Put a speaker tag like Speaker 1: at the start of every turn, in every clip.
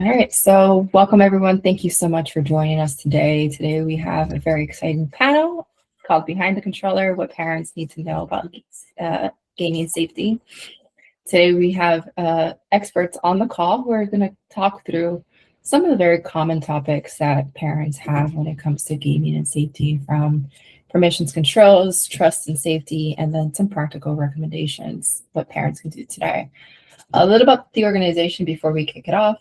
Speaker 1: All right, so welcome everyone. Thank you so much for joining us today. Today we have a very exciting panel called Behind the Controller, What Parents Need to Know About Gaming Safety. Today we have experts on the call who are going to talk through some of the very common topics that parents have when it comes to gaming and safety, from permissions controls, trust and safety, and then some practical recommendations, what parents can do today. A little about the organization before we kick it off.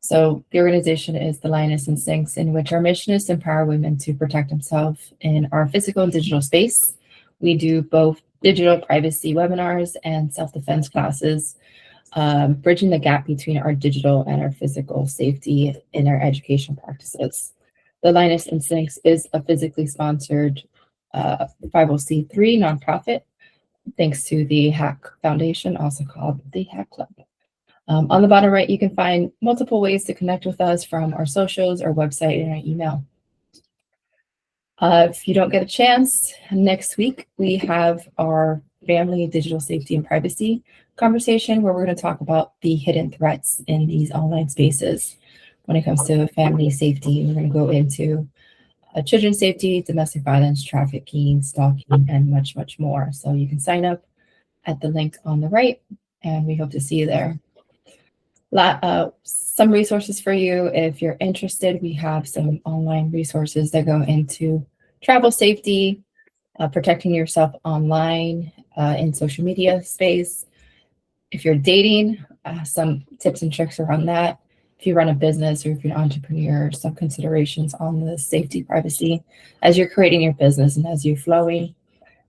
Speaker 1: So the organization is the Lioness and Sinks, in which our mission is to empower women to protect themselves in our physical and digital space. We do both digital privacy webinars and self-defense classes, bridging the gap between our digital and our physical safety in our education practices. The Lioness and Sinks is a physically sponsored 501c3 nonprofit, thanks to the Hack Foundation, also called the Hack Club. On the bottom right, you can find multiple ways to connect with us, from our socials, our website, and our email. If you don't get a chance, next week we have our family digital safety and privacy conversation, where we're going to talk about the hidden threats in these online spaces. When it comes to family safety, we're going to go into children's safety, domestic violence, trafficking, stalking, and much, much more. So you can sign up at the link on the right, and we hope to see you there. Some resources for you if you're interested. We have some online resources that go into travel safety, protecting yourself online in social media space. If you're dating, some tips and tricks around that. If you run a business or if you're an entrepreneur, some considerations on the safety, privacy as you're creating your business and as you're flowing.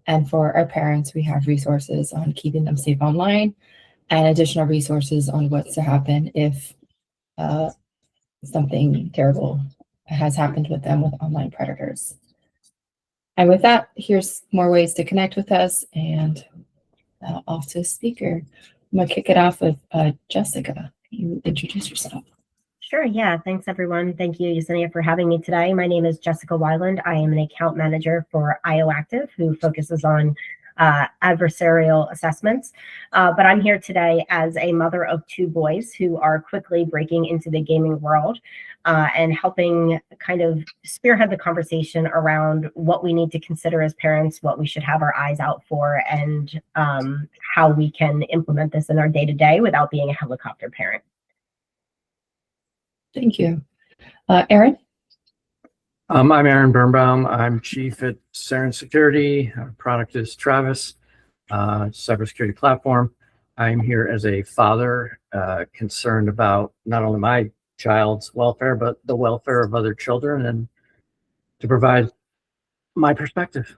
Speaker 1: And for our parents, we have resources on keeping them safe online, and additional resources on what's to happen if something terrible has happened with them with online predators. And with that, here's more ways to connect with us, and off to the speaker. I'm going to kick it off with Jessica. You introduce yourself.
Speaker 2: Sure, yeah. Thanks, everyone. Thank you, Yesenia, for having me today. My name is Jessica Weiland. I am an account manager for IOActive, who focuses on adversarial assessments. But I'm here today as a mother of two boys who are quickly breaking into the gaming world and helping kind of spearhead the conversation around what we need to consider as parents, what we should have our eyes out for, and how we can implement this in our day-to-day without being a helicopter parent.
Speaker 1: Thank you. Aaron?
Speaker 3: I'm Aaron Birnbaum. I'm chief at cybersecurity. Our product is Travis, cybersecurity platform. I'm here as a father concerned about not only my child's welfare, but the welfare of other children, and to provide my perspective.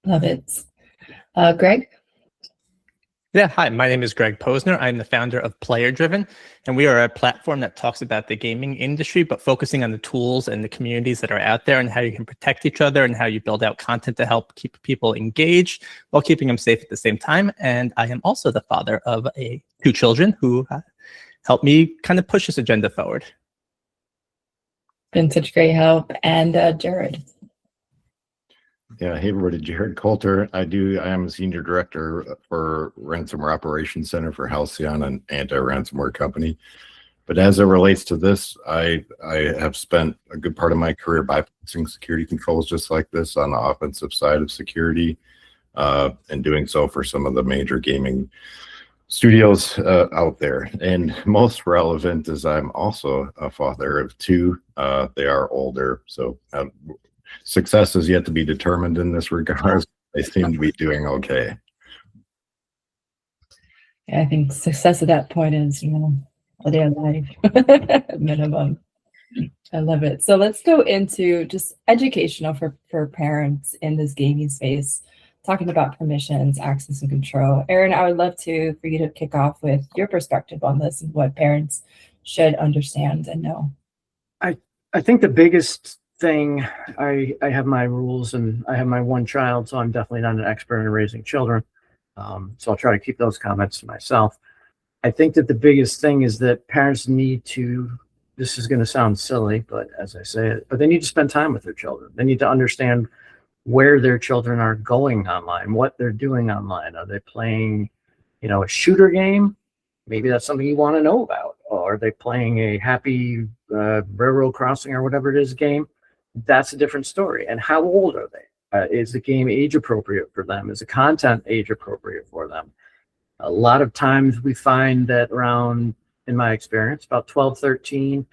Speaker 1: Love it. Greg?
Speaker 4: Yeah, hi, my name is Greg Posner. I'm the founder of Player Driven, and we are a platform that talks about the gaming industry, but focusing on the tools and the communities that are out there and how you can protect each other and how you build out content to help keep people engaged while keeping them safe at the same time. And I am also the father of two children who helped me kind of push this agenda forward.
Speaker 1: Been such great help. And Jared?
Speaker 5: Yeah, hey everybody, Jared Coulter. I am a senior director for Ransomware Operations Center for Halcyon, an anti-ransomware company. But as it relates to this, I have spent a good part of my career bypassing security controls just like this on the offensive side of security, and doing so for some of the major gaming studios out there. And most relevant is I'm also a father of two. They are older, so success is yet to be determined in this regard. They seem to be doing okay.
Speaker 1: Yeah, I think success at that point is, a day of life minimum. I love it. So let's go into just educational for parents in this gaming space, talking about permissions, access, and control. Aaron, I would love for you to kick off with your perspective on this and what parents should understand and know.
Speaker 3: I think the biggest thing, I have my rules and I have my one child, so I'm definitely not an expert in raising children. So I'll try to keep those comments to myself. I think that the biggest thing is that parents need to, this is going to sound silly, but as I say it, but they need to spend time with their children. They need to understand where their children are going online, what they're doing online. Are they playing, a shooter game? Maybe that's something you want to know about. are they playing a happy railroad crossing or whatever it is game? That's a different story. And how old are they? Is the game age appropriate for them? Is the content age appropriate for them? A lot of times we find that around, in my experience, about 12, 13,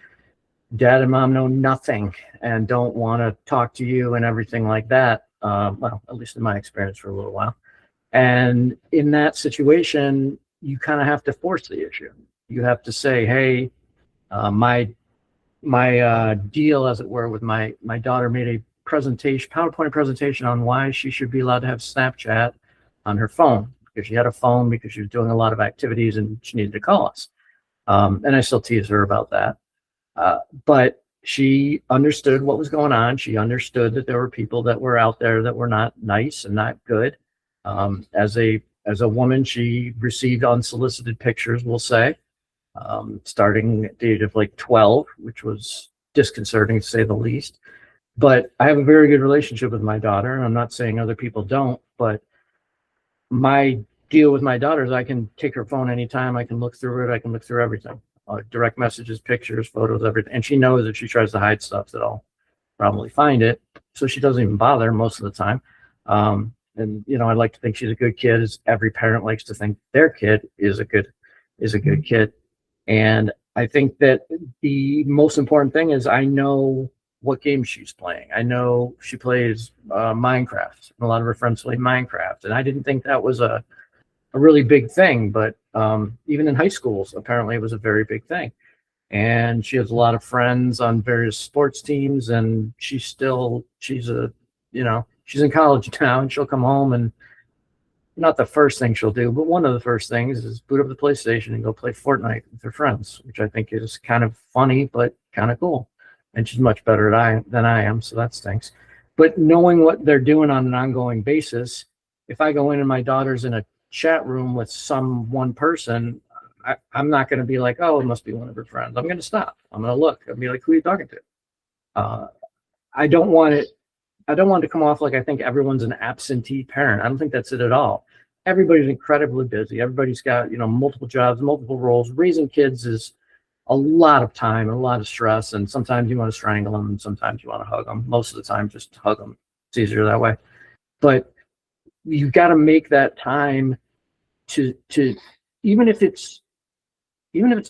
Speaker 3: dad and mom know nothing and don't want to talk to you and everything like that. Well, at least in my experience for a little while. And in that situation, you kind of have to force the issue. You have to say, hey, my deal, as it were, with my daughter made a presentation, PowerPoint presentation on why she should be allowed to have Snapchat on her phone, because she had a phone because she was doing a lot of activities and she needed to call us. And I still tease her about that. But she understood what was going on. She understood that there were people that were out there that were not nice and not good. As a woman, she received unsolicited pictures, we'll say, starting at the age of like 12, which was disconcerting to say the least. But I have a very good relationship with my daughter. I'm not saying other people don't, but my deal with my daughter is I can take her phone anytime. I can look through it. I can look through everything. Direct messages, pictures, photos, everything. And she knows if she tries to hide stuff that I'll probably find it. So she doesn't even bother most of the time. And you know, I like to think she's a good kid, as every parent likes to think their kid is a good kid. And I think that the most important thing is I know what game she's playing. I know she plays Minecraft. A lot of her friends play Minecraft. And I didn't think that was a really big thing, but even in high schools, apparently it was a very big thing. And she has a lot of friends on various sports teams, and she's in college now, and she'll come home, and not the first thing she'll do, but one of the first things is boot up the PlayStation and go play Fortnite with her friends, which I think is kind of funny, but kind of cool. And she's much better than I am, so that stinks. But knowing what they're doing on an ongoing basis, if I go in and my daughter's in a chat room with one person, I'm not going to be like, oh, it must be one of her friends. I'm going to stop. I'm going to look. I'll be like, who are you talking to? I don't want it to come off like I think everyone's an absentee parent. I don't think that's it at all. Everybody's incredibly busy. Everybody's got, multiple jobs, multiple roles. Raising kids is a lot of time and a lot of stress. And sometimes you want to strangle them, and sometimes you want to hug them. Most of the time, just hug them. It's easier that way. But you've got to make that time to even if it's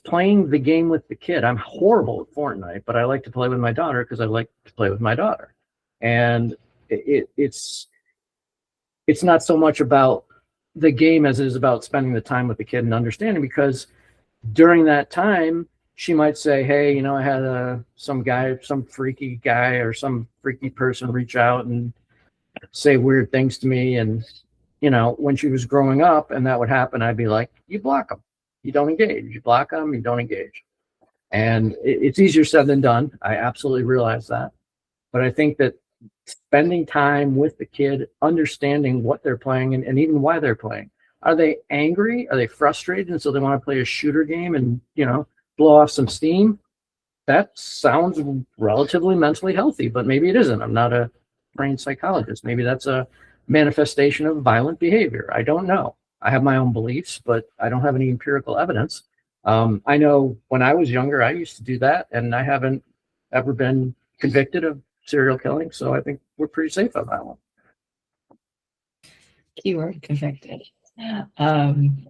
Speaker 3: playing the game with the kid. I'm horrible at Fortnite, but I like to play with my daughter because I like to play with my daughter. And it's not so much about the game as it is about spending the time with the kid and understanding, because during that time she might say, hey, I had some freaky guy or some freaky person reach out and say weird things to me. And when she was growing up and that would happen, I'd be like, you block them, you don't engage. You block them, you don't engage. And it's easier said than done. I absolutely realize that. But I think that spending time with the kid, understanding what they're playing and even why they're playing. Are they angry? Are they frustrated? And so they want to play a shooter game and, blow off some steam? That sounds relatively mentally healthy, but maybe it isn't. I'm not a trained psychologist. Maybe that's a manifestation of violent behavior. I don't know. I have my own beliefs, but I don't have any empirical evidence. I know when I was younger, I used to do that, and I haven't ever been convicted of serial killing, so I think we're pretty safe on that one.
Speaker 1: Keyword convicted.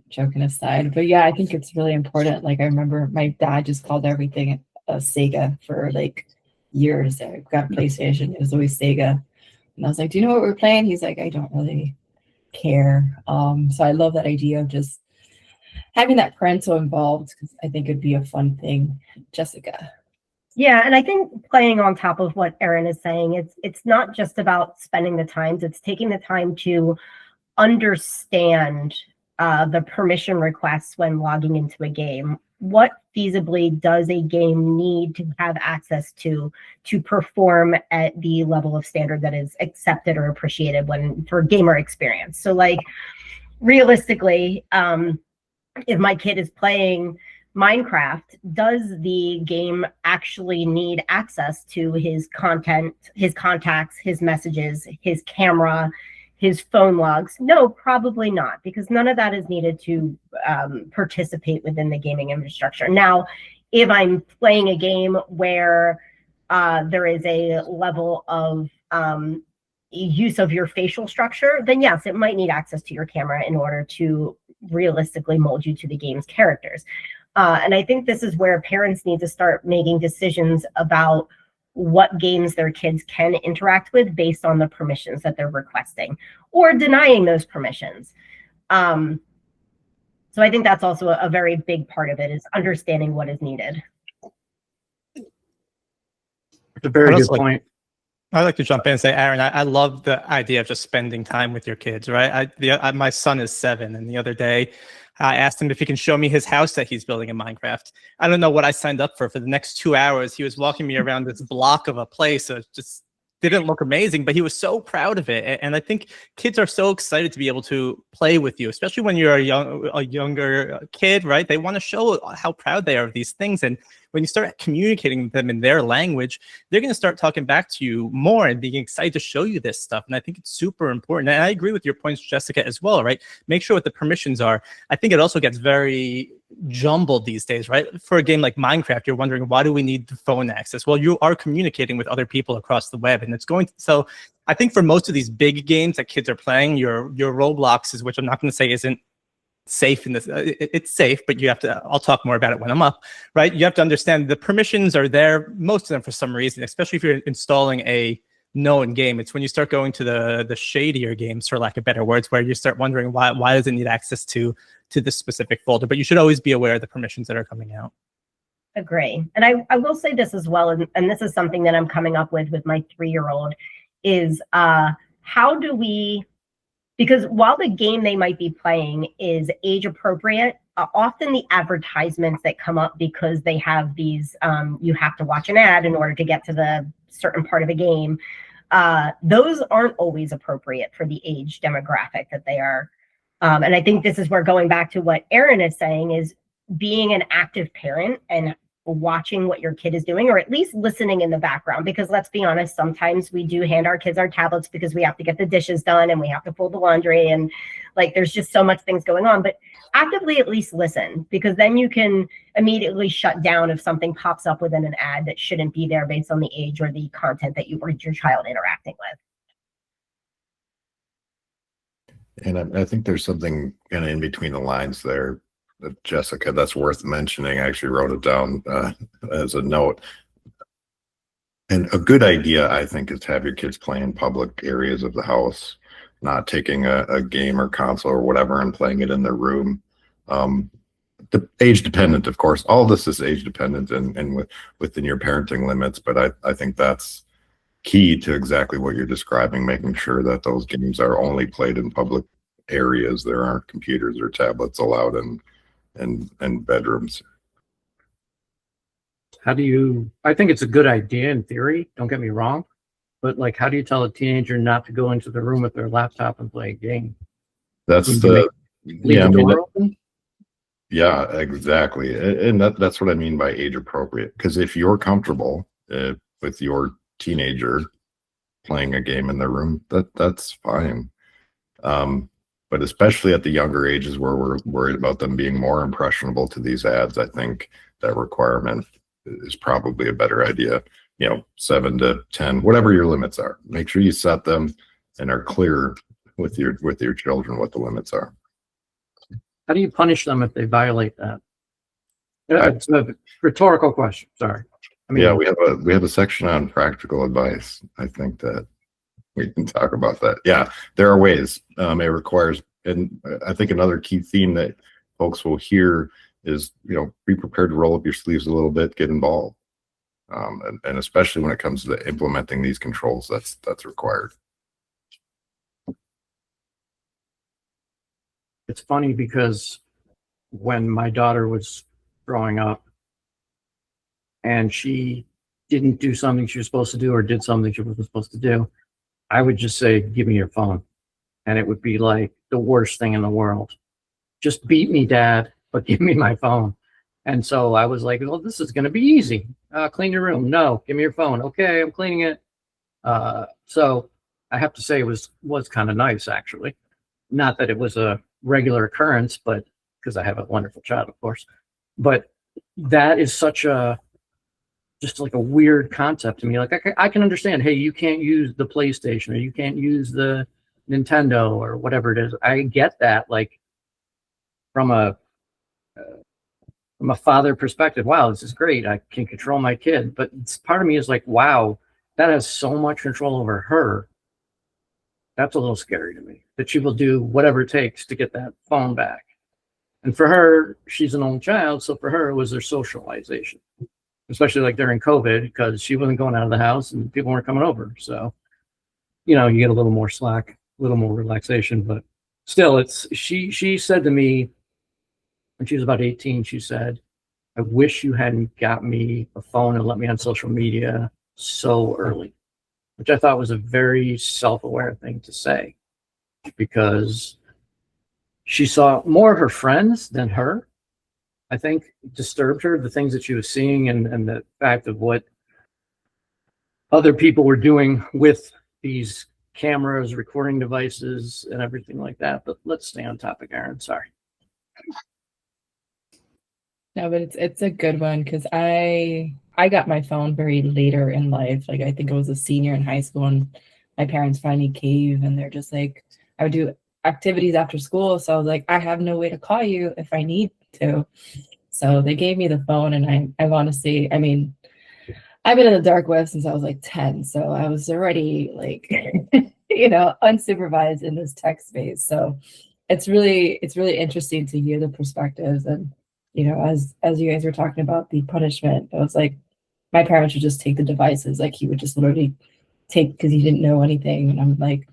Speaker 1: Joking aside, but yeah, I think it's really important. Like, I remember my dad just called everything a Sega for like years. I got a PlayStation, it was always Sega, and I was like, do you know what we're playing? He's like, I don't really care. So I love that idea of just having that parental involved, because I think it'd be a fun thing. Jessica.
Speaker 2: Yeah, and I think playing on top of what Erin is saying, it's not just about spending the time, it's taking the time to understand the permission requests when logging into a game. What feasibly does a game need to have access to perform at the level of standard that is accepted or appreciated for gamer experience? So like realistically, if my kid is playing Minecraft, does the game actually need access to his content, his contacts, his messages, his camera, his phone logs? No, probably not, because none of that is needed to participate within the gaming infrastructure. Now, if I'm playing a game where there is a level of use of your facial structure, then yes, it might need access to your camera in order to realistically mold you to the game's characters. And I think this is where parents need to start making decisions about what games their kids can interact with based on the permissions that they're requesting or denying those permissions. So I think that's also a very big part of it, is understanding what is needed.
Speaker 3: It's a very good point.
Speaker 4: I'd like to jump in and say, Aaron, I love the idea of just spending time with your kids, right? My son is 7, and the other day I asked him if he can show me his house that he's building in Minecraft. I don't know what I signed up for. For the next 2 hours, he was walking me around this block of a place. So it just didn't look amazing, but he was so proud of it. And I think kids are so excited to be able to play with you, especially when you're a younger kid, right? They want to show how proud they are of these things. And when you start communicating with them in their language, they're going to start talking back to you more and being excited to show you this stuff. And I think it's super important. And I agree with your points, Jessica, as well, right? Make sure what the permissions are. I think it also gets very jumbled these days, right? For a game like Minecraft, you're wondering, why do we need the phone access? Well, you are communicating with other people across the web, and it's going to, so I think for most of these big games that kids are playing, your Robloxes, which I'm not going to say isn't safe in this, it's safe, but you have to, I'll talk more about it when I'm up, right? You have to understand the permissions are there, most of them for some reason, especially if you're installing a known game. It's when you start going to the shadier games, for lack of better words, where you start wondering why does it need access to this specific folder. But you should always be aware of the permissions that are coming out.
Speaker 2: Agree. And I will say this as well, and this is something that I'm coming up with my 3-year-old, is how do we, because while the game they might be playing is age appropriate, often the advertisements that come up because they have these, you have to watch an ad in order to get to the certain part of the game, those aren't always appropriate for the age demographic that they are. And I think this is where, going back to what Aaron is saying, is being an active parent and watching what your kid is doing, or at least listening in the background. Because let's be honest, sometimes we do hand our kids our tablets because we have to get the dishes done and we have to fold the laundry, and like there's just so much things going on. But actively at least listen, because then you can immediately shut down if something pops up within an ad that shouldn't be there based on the age or the content that you or your child interacting with.
Speaker 5: And I think there's something kind of in between the lines there, Jessica, that's worth mentioning. I actually wrote it down as a note. And a good idea, I think, is to have your kids play in public areas of the house, not taking a game or console or whatever and playing it in their room. The age dependent, of course. All this is age dependent and within your parenting limits. But I think that's key to exactly what you're describing, making sure that those games are only played in public areas. There aren't computers or tablets allowed in bedrooms.
Speaker 3: How do you, I think it's a good idea in theory, don't get me wrong, but like, how do you tell a teenager not to go into the room with their laptop and play a game?
Speaker 5: That's
Speaker 3: Leave
Speaker 5: yeah,
Speaker 3: the door open?
Speaker 5: Yeah, exactly. And that's what I mean by age appropriate. Because if you're comfortable with your teenager playing a game in their room, that's fine. But especially at the younger ages where we're worried about them being more impressionable to these ads, I think that requirement is probably a better idea. 7 to 10, whatever your limits are. Make sure you set them and are clear with your children what the limits are.
Speaker 3: How do you punish them if they violate that? It's a rhetorical question. Sorry. I mean,
Speaker 5: Yeah, we have a section on practical advice. I think that we can talk about that. Yeah, there are ways. It requires, and I think another key theme that folks will hear is, be prepared to roll up your sleeves a little bit, get involved, and especially when it comes to implementing these controls, that's required.
Speaker 3: it's funny because when my daughter was growing up and she didn't do something she was supposed to do or did something she wasn't supposed to do, I would just say, give me your phone. And it would be like the worst thing in the world. Just beat me, Dad, but give me my phone. And so I was like, well, this is going to be easy. Clean your room. No, give me your phone. Okay, I'm cleaning it. So I have to say it was kind of nice, actually. Not that it was a regular occurrence, but because I have a wonderful child, of course. But that is such a just like a weird concept to me. Like I can understand, hey, you can't use the PlayStation or you can't use the Nintendo or whatever it is. I get that, like from a father perspective. Wow, this is great. I can control my kid. But part of me is like, wow, that has so much control over her. That's a little scary to me, that she will do whatever it takes to get that phone back. And for her, she's an only child, so for her, it was their socialization, especially like during COVID, because she wasn't going out of the house and people weren't coming over. So, you know, you get a little more slack, a little more relaxation, but still, she said to me when she was about 18, she said, I wish you hadn't got me a phone and let me on social media so early, which I thought was a very self-aware thing to say, because she saw more of her friends than her. I think disturbed her, the things that she was seeing and the fact of what other people were doing with these cameras, recording devices, and everything like that. But let's stay on topic, Aaron. Sorry.
Speaker 1: No, but it's a good one because I got my phone very later in life. Like I think I was a senior in high school and my parents finally caved and they're just like, I would do activities after school. So I was like, I have no way to call you if I need to. So they gave me the phone and I honestly, I mean, I've been in the dark web since I was like 10. So I was already like, you know, unsupervised in this tech space. So it's really interesting to hear the perspectives. And, you know, as you guys were talking about the punishment, I was like, my parents would just take the devices. Like he would just literally take, because he didn't know anything. And I'm like,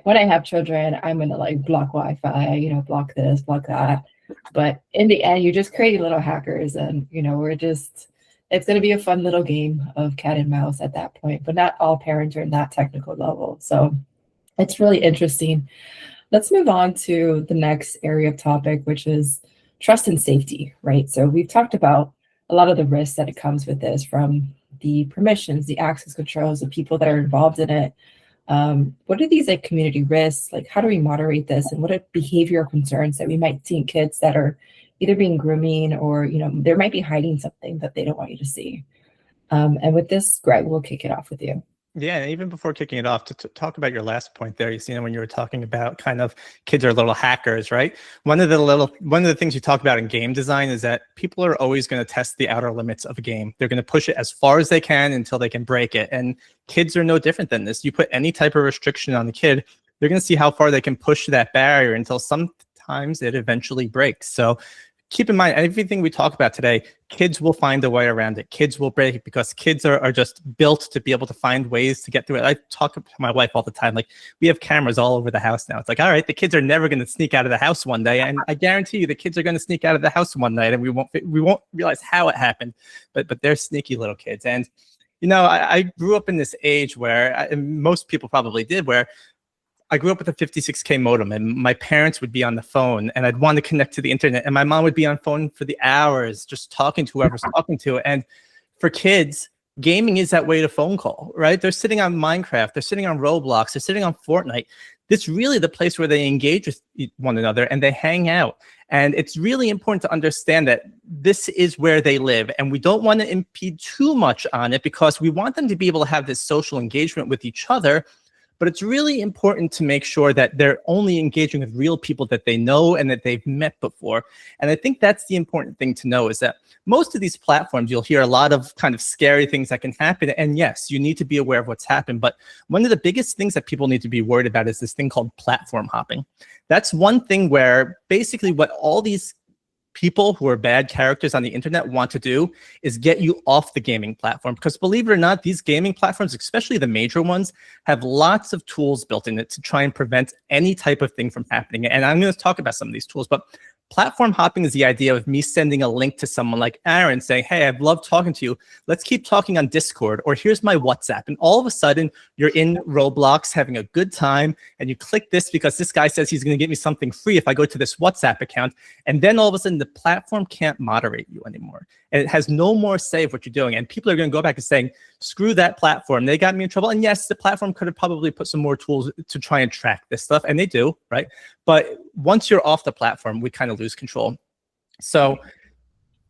Speaker 1: when I have children, I'm going to like block Wi-Fi, you know, block this, block that. But in the end, you just create little hackers and, you know, it's going to be a fun little game of cat and mouse at that point, but not all parents are in that technical level. So it's really interesting. Let's move on to the next area of topic, which is trust and safety, right? So we've talked about a lot of the risks that it comes with this, from the permissions, the access controls, the people that are involved in it. What are these like community risks? Like, how do we moderate this? And what are behavioral concerns that we might see in kids that are either being grooming or, you know, they might be hiding something that they don't want you to see? And with this, Greg, we'll kick it off with you.
Speaker 4: Yeah, and even before kicking it off, to talk about your last point there, Yusina, when you were talking about kind of kids are little hackers, right? One of the things you talk about in game design is that people are always going to test the outer limits of a game. They're going to push it as far as they can until they can break it. And kids are no different than this. You put any type of restriction on the kid, they're going to see how far they can push that barrier until sometimes it eventually breaks. So keep in mind, everything we talk about today, kids will find a way around it. Kids will break it because kids are just built to be able to find ways to get through it. I talk to my wife all the time. Like, we have cameras all over the house now. It's like, all right, the kids are never going to sneak out of the house one day. And I guarantee you the kids are going to sneak out of the house one night and we won't realize how it happened. But they're sneaky little kids. And, you know, I grew up in this age where, and most people probably did, where I grew up with a 56K modem and my parents would be on the phone and I'd want to connect to the internet and my mom would be on phone for the hours just talking to whoever's talking to it. And for kids, gaming is that way to phone call, right? They're sitting on Minecraft, they're sitting on Roblox, they're sitting on Fortnite. This is really the place where they engage with one another and they hang out. And it's really important to understand that this is where they live and we don't want to impede too much on it because we want them to be able to have this social engagement with each other. But it's really important to make sure that they're only engaging with real people that they know and that they've met before. And I think that's the important thing to know, is that most of these platforms, you'll hear a lot of kind of scary things that can happen. And yes, you need to be aware of what's happened. But one of the biggest things that people need to be worried about is this thing called platform hopping. That's one thing where basically what all these people who are bad characters on the internet want to do is get you off the gaming platform. Because believe it or not, these gaming platforms, especially the major ones, have lots of tools built in it to try and prevent any type of thing from happening. And I'm going to talk about some of these tools, but Platform hopping is the idea of me sending a link to someone like Aaron saying, hey, I've loved talking to you. Let's keep talking on Discord, or here's my WhatsApp. And all of a sudden you're in Roblox having a good time, and you click this because this guy says he's going to give me something free if I go to this WhatsApp account. And then all of a sudden the platform can't moderate you anymore. And it has no more say of what you're doing. And people are going to go back and saying, screw that platform. They got me in trouble. And yes, the platform could have probably put some more tools to try and track this stuff. And they do, right? But once you're off the platform, we kind of lose control. So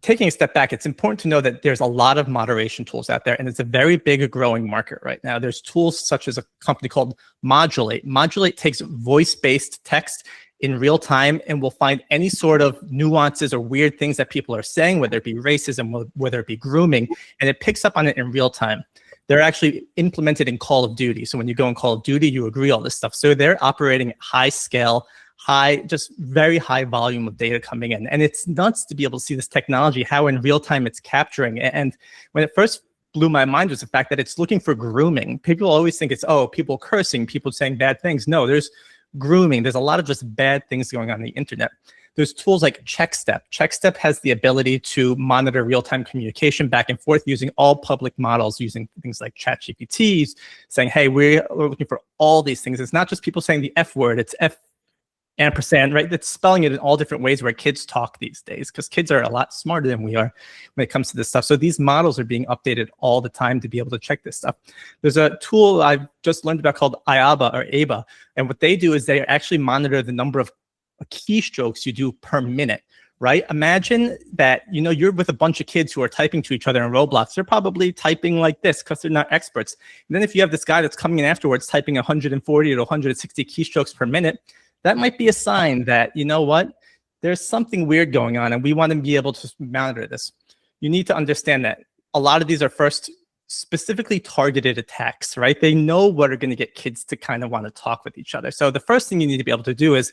Speaker 4: taking a step back, it's important to know that there's a lot of moderation tools out there, and it's a very big growing market right now. There's tools such as a company called Modulate. Modulate takes voice-based text in real time and will find any sort of nuances or weird things that people are saying, whether it be racism, whether it be grooming, and it picks up on it in real time. They're actually implemented in Call of Duty. So when you go in Call of Duty, you agree all this stuff. So they're operating at high scale, just very high volume of data coming in. And it's nuts to be able to see this technology, how in real time it's capturing. And when it first blew my mind was the fact that it's looking for grooming. People always think it's, oh, people cursing, people saying bad things. No, there's grooming. There's a lot of just bad things going on the internet. There's tools like CheckStep. CheckStep has the ability to monitor real-time communication back and forth using all public models, using things like ChatGPTs, saying, hey, we're looking for all these things. It's not just people saying the F word, it's F ampersand, right? That's spelling it in all different ways where kids talk these days, because kids are a lot smarter than we are when it comes to this stuff. So these models are being updated all the time to be able to check this stuff. There's a tool I've just learned about called ABA, and what they do is they actually monitor the number of keystrokes you do per minute, right? Imagine that, you're with a bunch of kids who are typing to each other in Roblox. They're probably typing like this because they're not experts. And then if you have this guy that's coming in afterwards typing 140 to 160 keystrokes per minute, that might be a sign that, there's something weird going on, and we want to be able to monitor this. You need to understand that a lot of these are first specifically targeted attacks, right? They know what are going to get kids to kind of want to talk with each other. So the first thing you need to be able to do is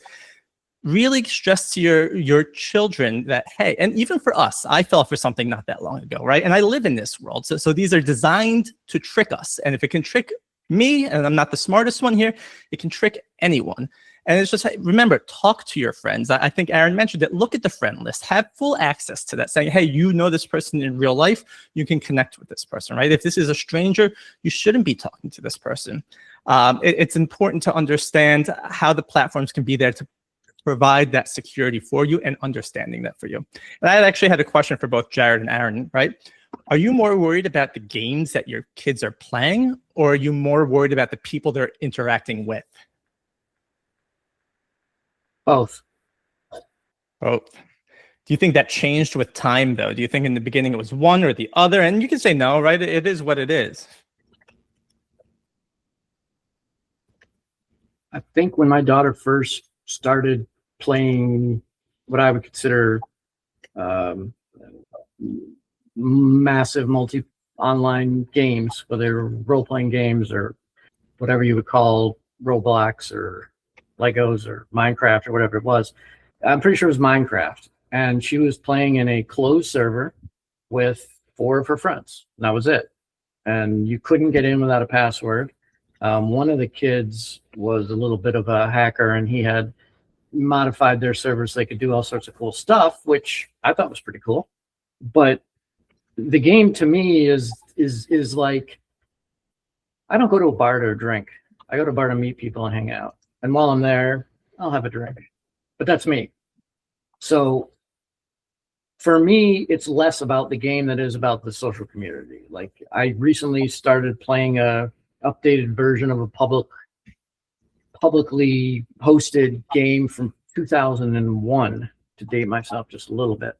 Speaker 4: really stress to your children that, hey, and even for us, I fell for something not that long ago, right? And I live in this world. So these are designed to trick us. And if it can trick me, and I'm not the smartest one here, it can trick anyone. And it's just, remember, talk to your friends. I think Aaron mentioned it. Look at the friend list. Have full access to that, saying, hey, you know this person in real life. You can connect with this person, right? If this is a stranger, you shouldn't be talking to this person. It's important to understand how the platforms can be there to provide that security for you and understanding that for you. And I actually had a question for both Jared and Aaron, right? Are you more worried about the games that your kids are playing, or are you more worried about the people they're interacting with?
Speaker 3: Both.
Speaker 4: Both. Do you think that changed with time, though? Do you think in the beginning it was one or the other? And you can say no, right? It is what it is.
Speaker 3: I think when my daughter first started playing what I would consider massive online games, whether role-playing games or whatever you would call Roblox or Legos or Minecraft or whatever it was. I'm pretty sure it was Minecraft. And she was playing in a closed server with 4 of her friends. And that was it. And you couldn't get in without a password. One of the kids was a little bit of a hacker, and he had modified their servers so they could do all sorts of cool stuff, which I thought was pretty cool. But the game to me is like, I don't go to a bar to drink. I go to a bar to meet people and hang out. And while I'm there, I'll have a drink. But that's me. So for me, it's less about the game than it is about the social community. Like, I recently started playing a updated version of a publicly hosted game from 2001, to date myself just a little bit.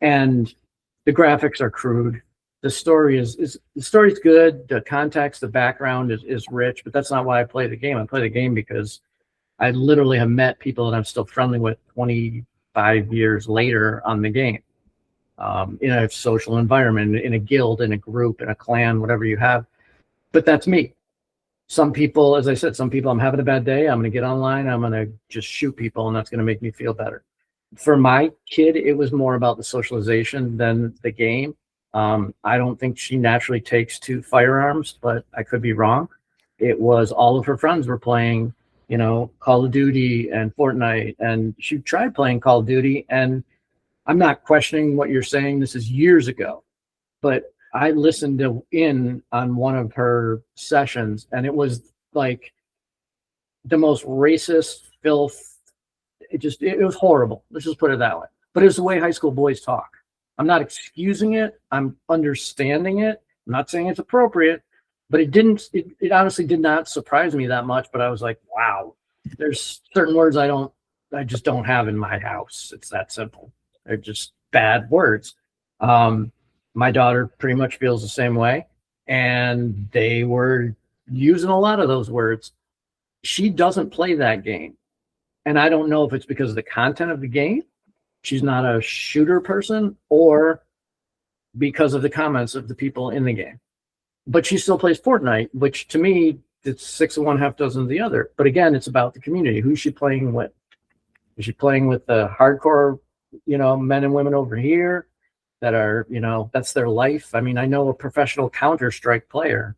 Speaker 3: And the graphics are crude. The story the story's good. The context, the background is rich, but that's not why I play the game. I play the game because I literally have met people that I'm still friendly with 25 years later on the game. In a social environment, in a guild, in a group, in a clan, whatever you have. But that's me. Some people, as I said, I'm having a bad day. I'm going to get online. I'm going to just shoot people, and that's going to make me feel better. For my kid, it was more about the socialization than the game. I don't think she naturally takes to firearms, but I could be wrong. It was all of her friends were playing Call of Duty and Fortnite, and she tried playing Call of Duty. And I'm not questioning what you're saying. This is years ago, but I listened in on one of her sessions, and it was like the most racist filth. It was horrible. Let's just put it that way. But it was the way high school boys talk. I'm not excusing it. I'm understanding it. I'm not saying it's appropriate, but it honestly did not surprise me that much. But I was like, wow, there's certain words I just don't have in my house. It's that simple. They're just bad words. My daughter pretty much feels the same way, and they were using a lot of those words. She doesn't play that game. And I don't know if it's because of the content of the game. She's not a shooter person, or because of the comments of the people in the game. But she still plays Fortnite, which to me, it's 6 of one, half dozen of the other. But again, it's about the community. Who's she playing with? Is she playing with the hardcore, men and women over here that are, that's their life? I mean, I know a professional Counter-Strike player.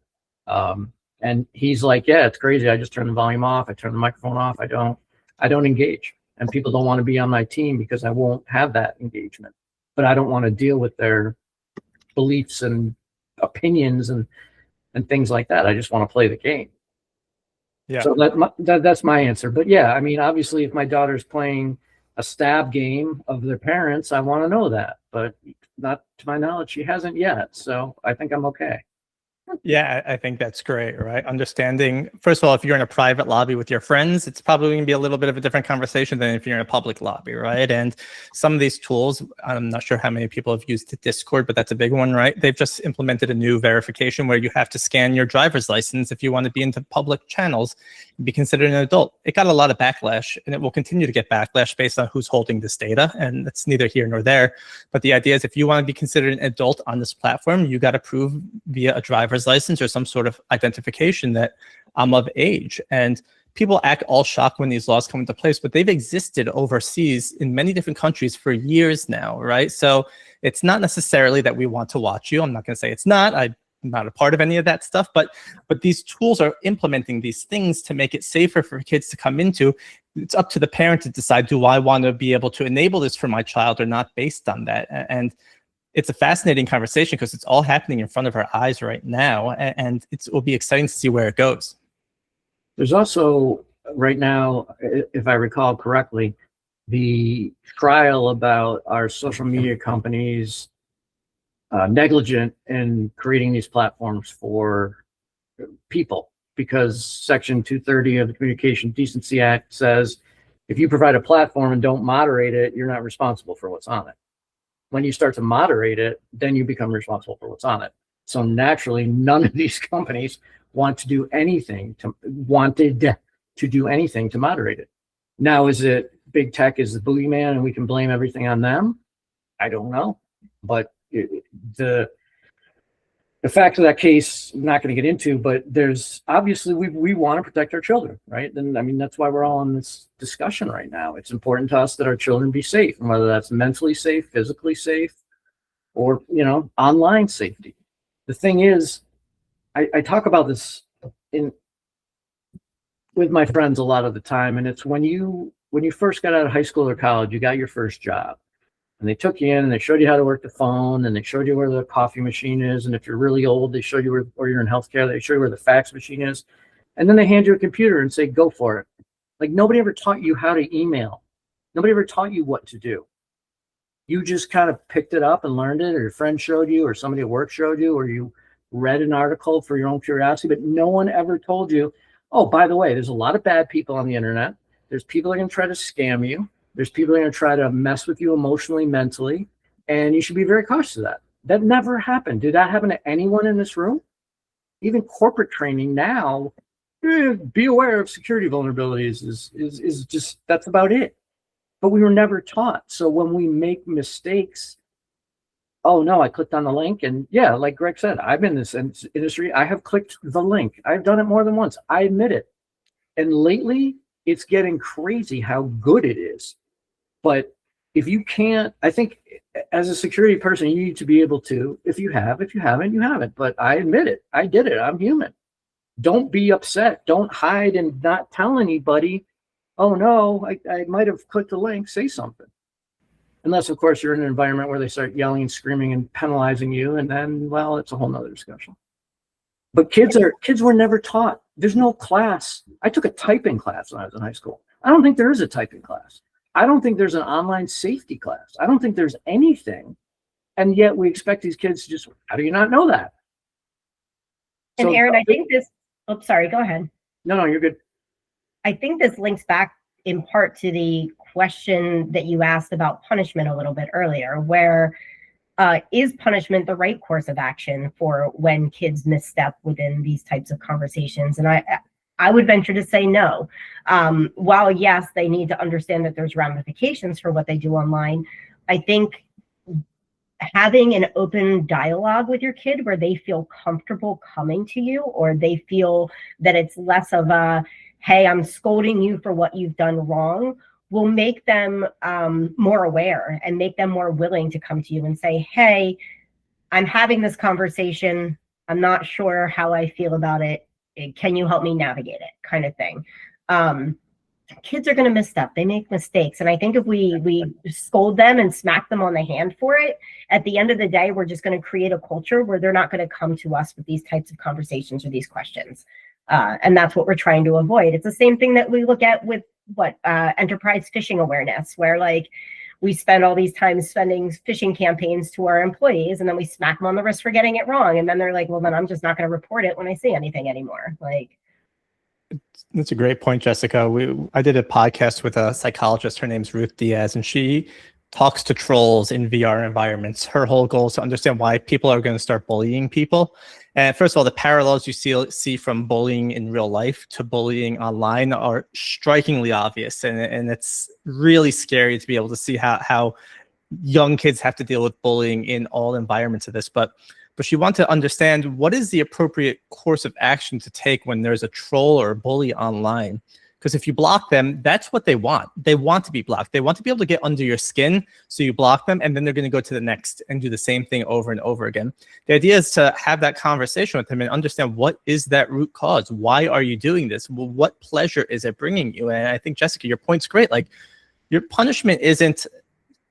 Speaker 3: And he's like, yeah, it's crazy. I just turn the volume off. I turn the microphone off. I don't engage. And people don't want to be on my team because I won't have that engagement. But I don't want to deal with their beliefs and opinions and things like that. I just want to play the game.
Speaker 4: Yeah.
Speaker 3: So that's my answer. But yeah, I mean, obviously, if my daughter's playing a stab game of their parents, I want to know that. But not to my knowledge, she hasn't yet. So I think I'm okay.
Speaker 4: Yeah, I think that's great, right? Understanding, first of all, if you're in a private lobby with your friends, it's probably going to be a little bit of a different conversation than if you're in a public lobby, right? And some of these tools, I'm not sure how many people have used Discord, but that's a big one, right? They've just implemented a new verification where you have to scan your driver's license if you want to be into public channels and be considered an adult. It got a lot of backlash, and it will continue to get backlash based on who's holding this data, and it's neither here nor there. But the idea is if you want to be considered an adult on this platform, you got to prove via a driver's license or some sort of identification that I'm of age. And people act all shocked when these laws come into place, but they've existed overseas in many different countries for years now, right? So it's not necessarily that we want to watch you. I'm not going to say it's not. I'm not a part of any of that stuff, but these tools are implementing these things to make it safer for kids to come into. It's up to the parent to decide, do I want to be able to enable this for my child or not based on that? And it's a fascinating conversation because it's all happening in front of our eyes right now, and it will be exciting to see where it goes.
Speaker 3: There's also right now, if I recall correctly, the trial about our social media companies negligent in creating these platforms for people, because Section 230 of the Communication Decency Act says if you provide a platform and don't moderate it, you're not responsible for what's on it. When you start to moderate it, then you become responsible for what's on it. So naturally, none of these companies wanted to do anything to moderate it. Now, is it big tech is the boogeyman and we can blame everything on them? I don't know. But the facts of that case, I'm not going to get into, but there's obviously we want to protect our children, right? And I mean, that's why we're all in this discussion right now. It's important to us that our children be safe, and whether that's mentally safe, physically safe, or, online safety. The thing is, I talk about this with my friends a lot of the time, and it's when you first got out of high school or college, you got your first job. And they took you in and they showed you how to work the phone, and they showed you where the coffee machine is. And if you're really old, they show you where, or you're in healthcare, they show you where the fax machine is. And then they hand you a computer and say, go for it. Like, nobody ever taught you how to email. Nobody ever taught you what to do. You just kind of picked it up and learned it, or your friend showed you, or somebody at work showed you, or you read an article for your own curiosity, but no one ever told you, oh, by the way, there's a lot of bad people on the internet. There's people that are going to try to scam you. There's people that are going to try to mess with you emotionally, mentally, and you should be very cautious of that. That never happened. Did that happen to anyone in this room? Even corporate training now, be aware of security vulnerabilities is just, that's about it. But we were never taught. So when we make mistakes, oh no, I clicked on the link, and yeah, like Greg said, I'm in this industry. I have clicked the link. I've done it more than once. I admit it. And lately, it's getting crazy how good it is. But if you can't, I think as a security person, you need to be able to, if you haven't, you haven't. But I admit it. I did it. I'm human. Don't be upset. Don't hide and not tell anybody. Oh no, I might have clicked the link. Say something. Unless, of course, you're in an environment where they start yelling and screaming and penalizing you, and then, well, it's a whole nother discussion. But kids were never taught. There's no class. I took a typing class when I was in high school. I don't think there is a typing class. I don't think there's an online safety class. I don't think there's anything. And yet we expect these kids to just, how do you not know that?
Speaker 2: And Aaron, I think this, oh, sorry, go ahead.
Speaker 3: No, you're good.
Speaker 2: I think this links back in part to the question that you asked about punishment a little bit earlier, where is punishment the right course of action for when kids misstep within these types of conversations? And I would venture to say no. While yes, they need to understand that there's ramifications for what they do online, I think having an open dialogue with your kid where they feel comfortable coming to you, or they feel that it's less of a, hey, I'm scolding you for what you've done wrong, will make them more aware and make them more willing to come to you and say, hey, I'm having this conversation. I'm not sure how I feel about it. Can you help me navigate it? Kind of thing. Kids are going to misstep. They make mistakes. And I think if we scold them and smack them on the hand for it, at the end of the day, we're just going to create a culture where they're not going to come to us with these types of conversations or these questions. And that's what we're trying to avoid. It's the same thing that we look at with enterprise phishing awareness, where like we spend all these time spending phishing campaigns to our employees, and then we smack them on the wrist for getting it wrong. And then they're like, well, then I'm just not going to report it when I see anything anymore. Like,
Speaker 4: that's a great point, Jessica. I did a podcast with a psychologist. Her name's Ruth Diaz, and she talks to trolls in VR environments. Her whole goal is to understand why people are going to start bullying people. And first of all, the parallels you see from bullying in real life to bullying online are strikingly obvious. And it's really scary to be able to see how young kids have to deal with bullying in all environments of this. But you want to understand what is the appropriate course of action to take when there's a troll or a bully online. Because if you block them, that's what they want. They want to be blocked. They want to be able to get under your skin. So you block them, and then they're going to go to the next and do the same thing over and over again. The idea is to have that conversation with them and understand what is that root cause. Why are you doing this? Well, what pleasure is it bringing you? And I think, Jessica, your point's great. Like, your punishment isn't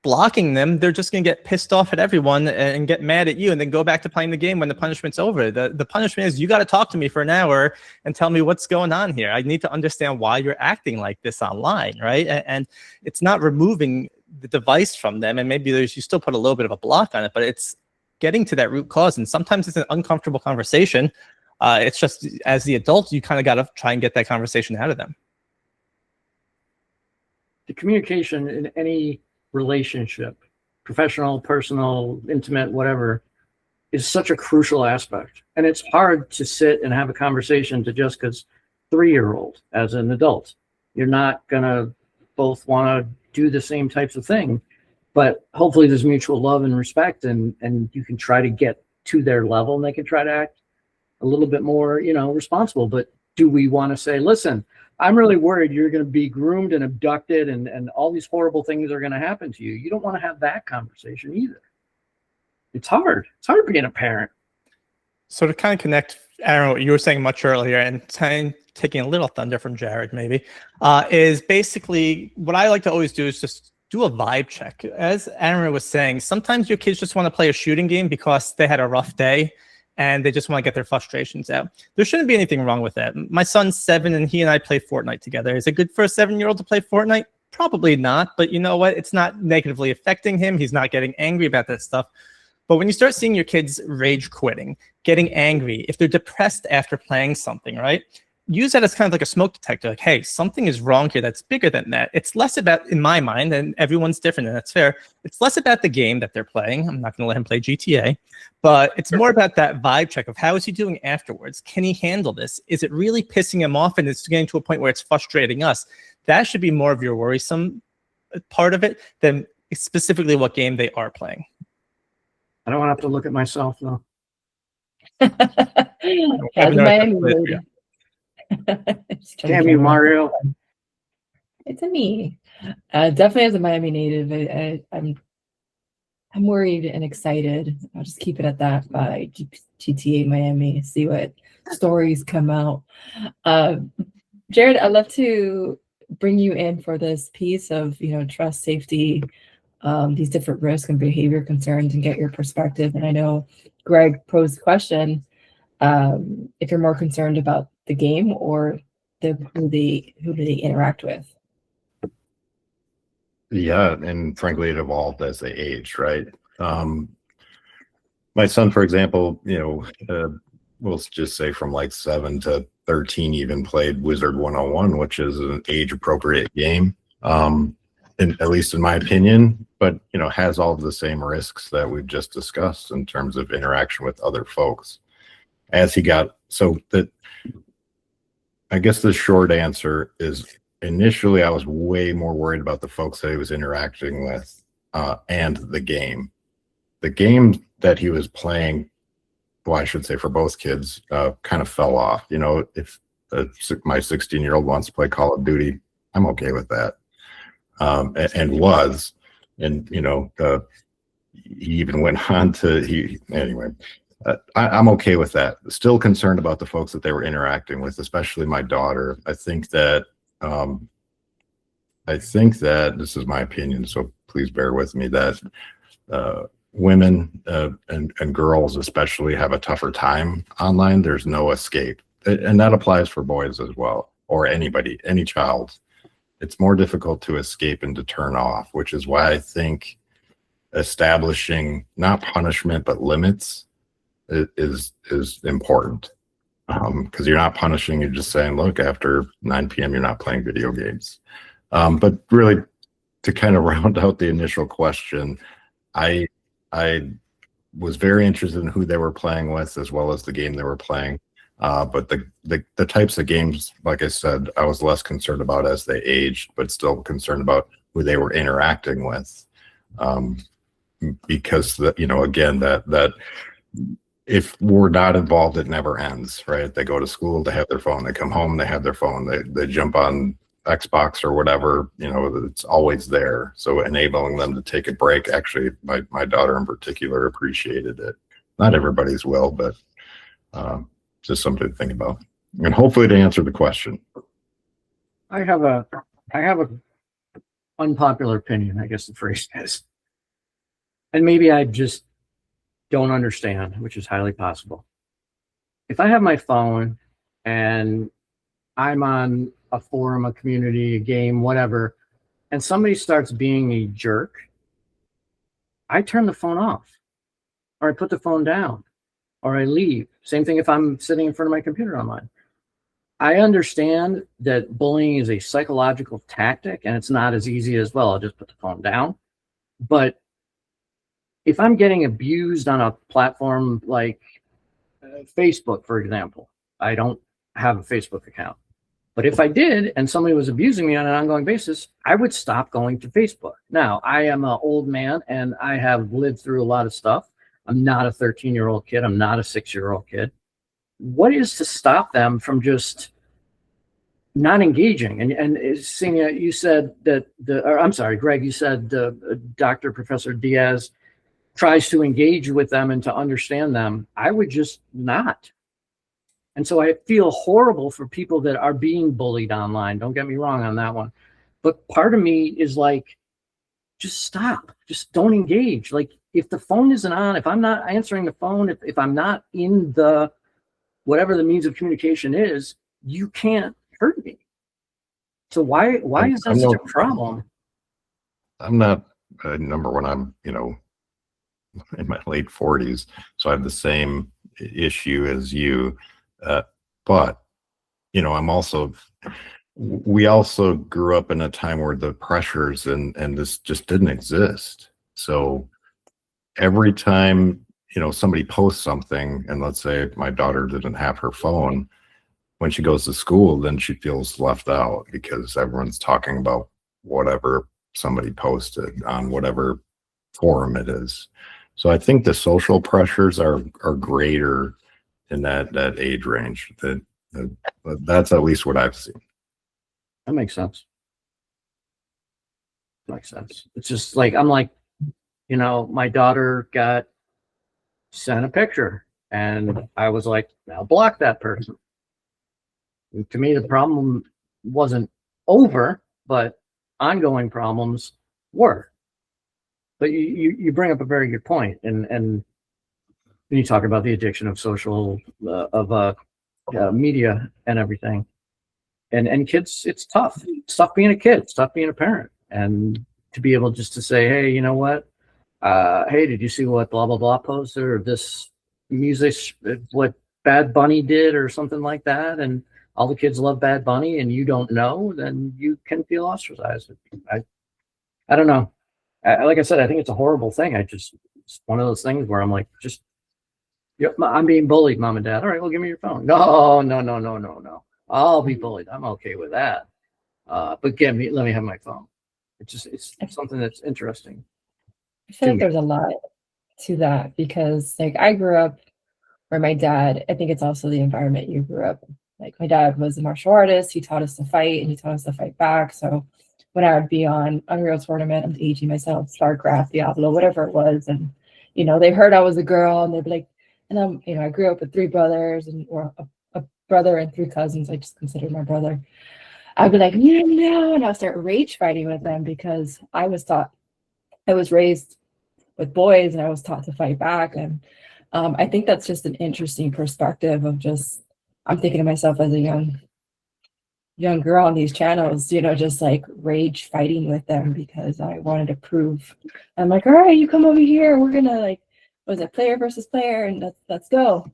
Speaker 4: blocking them. They're just going to get pissed off at everyone and get mad at you and then go back to playing the game when the punishment's over. The punishment is you got to talk to me for an hour and tell me what's going on here. I need to understand why you're acting like this online, right? And it's not removing the device from them, and maybe you still put a little bit of a block on it, but it's getting to that root cause. And sometimes it's an uncomfortable conversation. It's just, as the adult, you kind of got to try and get that conversation out of them.
Speaker 3: The communication in any relationship, professional, personal, intimate, whatever, is such a crucial aspect. And it's hard to sit and have a conversation to Jessica's 3-year-old as an adult. You're not going to both want to do the same types of thing, but hopefully there's mutual love and respect, and you can try to get to their level, and they can try to act a little bit more, responsible. But do we want to say, listen, I'm really worried you're going to be groomed and abducted and all these horrible things are going to happen to you. You don't want to have that conversation either. It's hard. It's hard being a parent.
Speaker 4: So to kind of connect, Aaron, what you were saying much earlier, and taking a little thunder from Jared maybe, is basically what I like to always do is just do a vibe check. As Aaron was saying, sometimes your kids just want to play a shooting game because they had a rough day and they just want to get their frustrations out. There shouldn't be anything wrong with that. My son's 7 and he and I play Fortnite together. Is it good for a 7-year-old to play Fortnite? Probably not, but you know what? It's not negatively affecting him. He's not getting angry about that stuff. But when you start seeing your kids rage quitting, getting angry, if they're depressed after playing something, right? Use that as kind of like a smoke detector. Like, hey, something is wrong here that's bigger than that. It's less about, in my mind, and everyone's different, and that's fair. It's less about the game that they're playing. I'm not going to let him play GTA. But it's more about that vibe check of how is he doing afterwards? Can he handle this? Is it really pissing him off and it's getting to a point where it's frustrating us? That should be more of your worrisome part of it than specifically what game they are playing.
Speaker 3: I don't want to have to look at myself, though. Damn you, Mario.
Speaker 1: It's a me. Definitely as a Miami native, I'm worried and excited. I'll just keep it at that by GTA Miami. See what stories come out. Jared, I'd love to bring you in for this piece of, trust, safety, these different risks and behavior concerns, and get your perspective. And I know Greg posed the question, if you're more concerned about the game or who they interact with.
Speaker 5: Yeah, and frankly, it evolved as they aged, right? My son, for example, we'll just say from like 7 to 13 even played Wizard 101, which is an age-appropriate game, at least in my opinion, but, has all of the same risks that we've just discussed in terms of interaction with other folks. As he got, I guess the short answer is initially I was way more worried about the folks that he was interacting with and the game. The game that he was playing, well, I should say for both kids, kind of fell off. If my 16-year-old wants to play Call of Duty, I'm okay with that. He even went on to, anyway, I'm okay with that. Still concerned about the folks that they were interacting with, especially my daughter. I think that this is my opinion, so please bear with me, that women and girls especially have a tougher time online. There's no escape. And that applies for boys as well, or anybody, any child. It's more difficult to escape and to turn off, which is why I think establishing not punishment, but limits is important. Because you're not punishing, you're just saying, look, after 9 p.m., you're not playing video games. But really, to kind of round out the initial question, I was very interested in who they were playing with as well as the game they were playing. But the types of games, like I said, I was less concerned about as they aged, but still concerned about who they were interacting with. Because again, that if we're not involved, it never ends, right? They go to school, they have their phone, they come home, they have their phone, they jump on Xbox or whatever, it's always there. So enabling them to take a break, actually, my daughter in particular appreciated it. Not everybody's will, but just something to think about. And hopefully to answer the question.
Speaker 3: I have a unpopular opinion, I guess the phrase is. And maybe I just don't understand, which is highly possible. If I have my phone and I'm on a forum, a community, a game, whatever, and somebody starts being a jerk, I turn the phone off, or I put the phone down, or I leave. Same thing if I'm sitting in front of my computer online. I understand that bullying is a psychological tactic, and it's not as easy as, well, I'll just put the phone down. But if I'm getting abused on a platform like Facebook, for example, I don't have a Facebook account. But if I did, and somebody was abusing me on an ongoing basis, I would stop going to Facebook. Now, I am an old man, and I have lived through a lot of stuff. I'm not a 13-year-old kid. I'm not a 6-year-old kid. What is to stop them from just not engaging? And Senia, you said that I'm sorry, Greg, you said Professor Diaz tries to engage with them and to understand them. I would just not. And so I feel horrible for people that are being bullied online. Don't get me wrong on that one. But part of me is like, just stop. Just don't engage. Like, if the phone isn't on, if I'm not answering the phone, if I'm not in the whatever the means of communication is, you can't hurt me. So why is that such a problem?
Speaker 5: I'm not, number one, I'm, in my late 40s, so I have the same issue as you. But, we also grew up in a time where the pressures and this just didn't exist. So every time, somebody posts something, and let's say my daughter didn't have her phone, when she goes to school, then she feels left out because everyone's talking about whatever somebody posted on whatever forum it is. So I think the social pressures are greater in that age range. That's at least what I've seen.
Speaker 3: That makes sense. Makes sense. It's just like, I'm like, my daughter got sent a picture And I was like, now block that person. And to me, the problem wasn't over, but ongoing problems were. But you bring up a very good point, and when you talk about the addiction of social media and everything, and kids, it's tough. It's tough being a kid. It's tough being a parent, and to be able just to say, hey, you know what? Hey, did you see what blah blah blah posted, or this music, what Bad Bunny did, or something like that, and all the kids love Bad Bunny, and you don't know, then you can feel ostracized. I don't know. Like I said, I think it's a horrible thing. It's one of those things where I'm like, just, yep, I'm being bullied, mom and dad. All right, well, give me your phone. No, no, no, no, no, no. I'll be bullied. I'm okay with that. But let me have my phone. It's something that's interesting.
Speaker 1: I feel like there's a lot to that because like I grew up where my dad, I think it's also the environment you grew up in. Like my dad was a martial artist. He taught us to fight and he taught us to fight back. So when I would be on Unreal Tournament, I'm aging myself, StarCraft, Diablo, whatever it was. And, you know, they heard I was a girl and they'd be like, and I'm, you know, I grew up with 3 brothers or a brother and 3 cousins. I just consider my brother. I'd be like, no, no. And I'll start rage fighting with them because I was raised with boys and I was taught to fight back. And I think that's just an interesting perspective of just, I'm thinking to myself as a young girl on these channels, you know, just like rage fighting with them because I wanted to prove. I'm like, all right, you come over here. We're gonna like, was it player versus player, and let's go.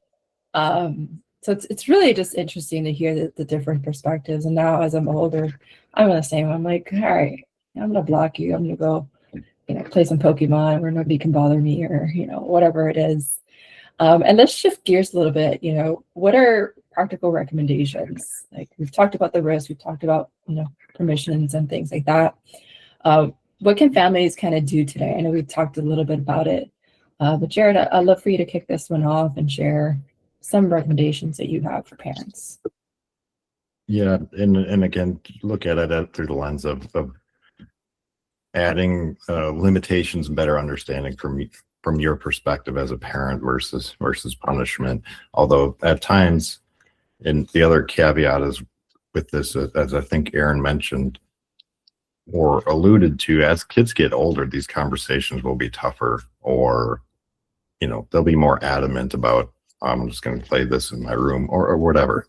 Speaker 1: So it's really just interesting to hear the different perspectives. And now as I'm older, I'm the same. I'm like, all right, I'm gonna block you. I'm gonna go, you know, play some Pokemon where nobody can bother me, or you know, whatever it is. And let's shift gears a little bit. You know, what are practical recommendations? Like we've talked about the risk, we've talked about, you know, permissions and things like that. What can families kind of do today? I know we've talked a little bit about it, but Jared, I'd love for you to kick this one off and share some recommendations that you have for parents.
Speaker 5: Yeah, and again, look at it through the lens of adding limitations and better understanding from your perspective as a parent versus punishment. Although at times, and the other caveat is with this, as I think Aaron mentioned or alluded to, as kids get older, these conversations will be tougher, or you know, they'll be more adamant about, I'm just going to play this in my room or whatever.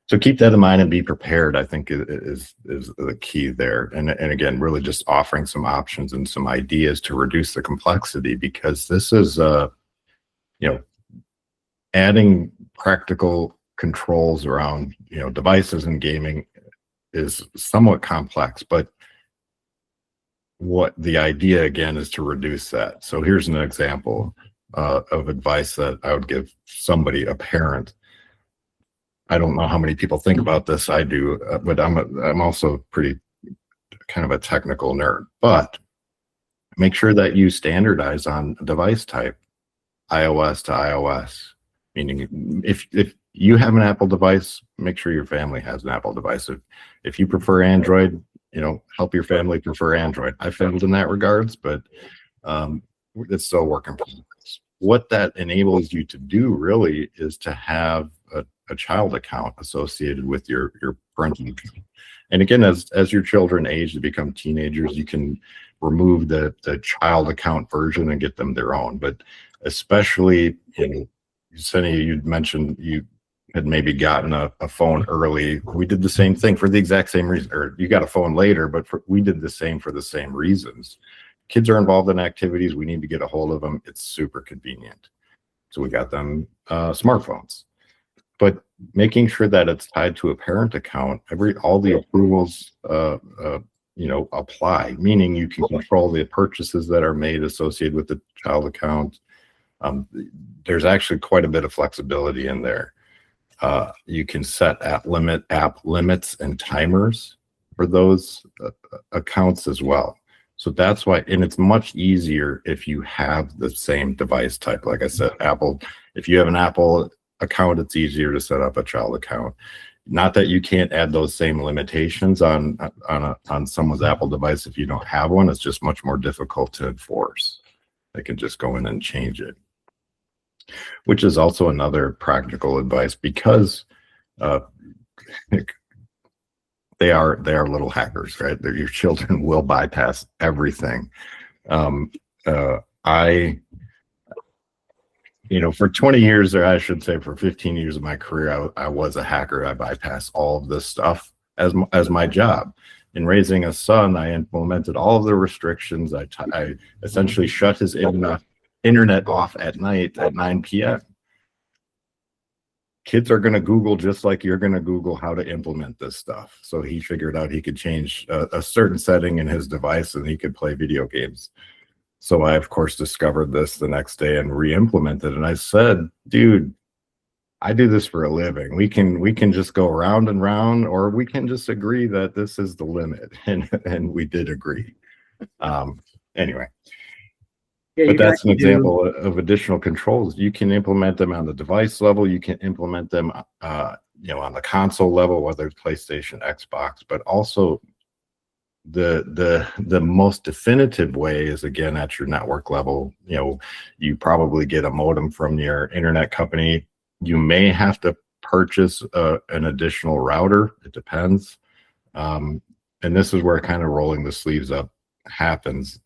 Speaker 5: So keep that in mind and be prepared, I think is the key there. And again, really just offering some options and some ideas to reduce the complexity, because this is, you know, adding practical controls around, you know, devices and gaming is somewhat complex, but what the idea again is to reduce that. So here's an example of advice that I would give somebody, a parent. I don't know how many people think about this. I do, but I'm also pretty kind of a technical nerd. But make sure that you standardize on device type, iOS to iOS. Meaning, if you have an Apple device, make sure your family has an Apple device. If you prefer Android, you know, help your family prefer Android. I failed in that regards, but it's still working. What that enables you to do really is to have a child account associated with your parental account. And again, as your children age to become teenagers, you can remove the child account version and get them their own. But especially in Sunny, you'd mentioned you had maybe gotten a phone early. We did the same thing for the exact same reason, or you got a phone later, but we did the same for the same reasons. Kids are involved in activities. We need to get a hold of them. It's super convenient. So we got them smartphones. But making sure that it's tied to a parent account, all the approvals, you know, apply. Meaning you can control the purchases that are made associated with the child account. There's actually quite a bit of flexibility in there. You can set app limits and timers for those accounts as well. So that's why, and it's much easier if you have the same device type. Like I said, Apple. If you have an Apple account, it's easier to set up a child account. Not that you can't add those same limitations on someone's Apple device if you don't have one. It's just much more difficult to enforce. They can just go in and change it. which is also another practical advice because uh, they are little hackers, right? Your children will bypass everything. I, for 20 years, or I should say for 15 years of my career, I was a hacker. I bypassed all of this stuff as my job. In raising a son, I implemented all of the restrictions. I essentially shut his internet off at night at 9 p.m. Kids are going to Google just like you're going to Google how to implement this stuff. So he figured out he could change a certain setting in his device and he could play video games. So I, of course, discovered this the next day and re-implemented. And I said, dude, I do this for a living. We can just go round and round, or we can just agree that this is the limit. And we did agree. Anyway.
Speaker 3: Yeah,
Speaker 5: but that's an example of additional controls. You can implement them on the device level. You can implement them, on the console level, whether it's PlayStation, Xbox, but also the most definitive way is, again, at your network level. You probably get a modem from your internet company. You may have to purchase an additional router. It depends. And this is where kind of rolling the sleeves up happens.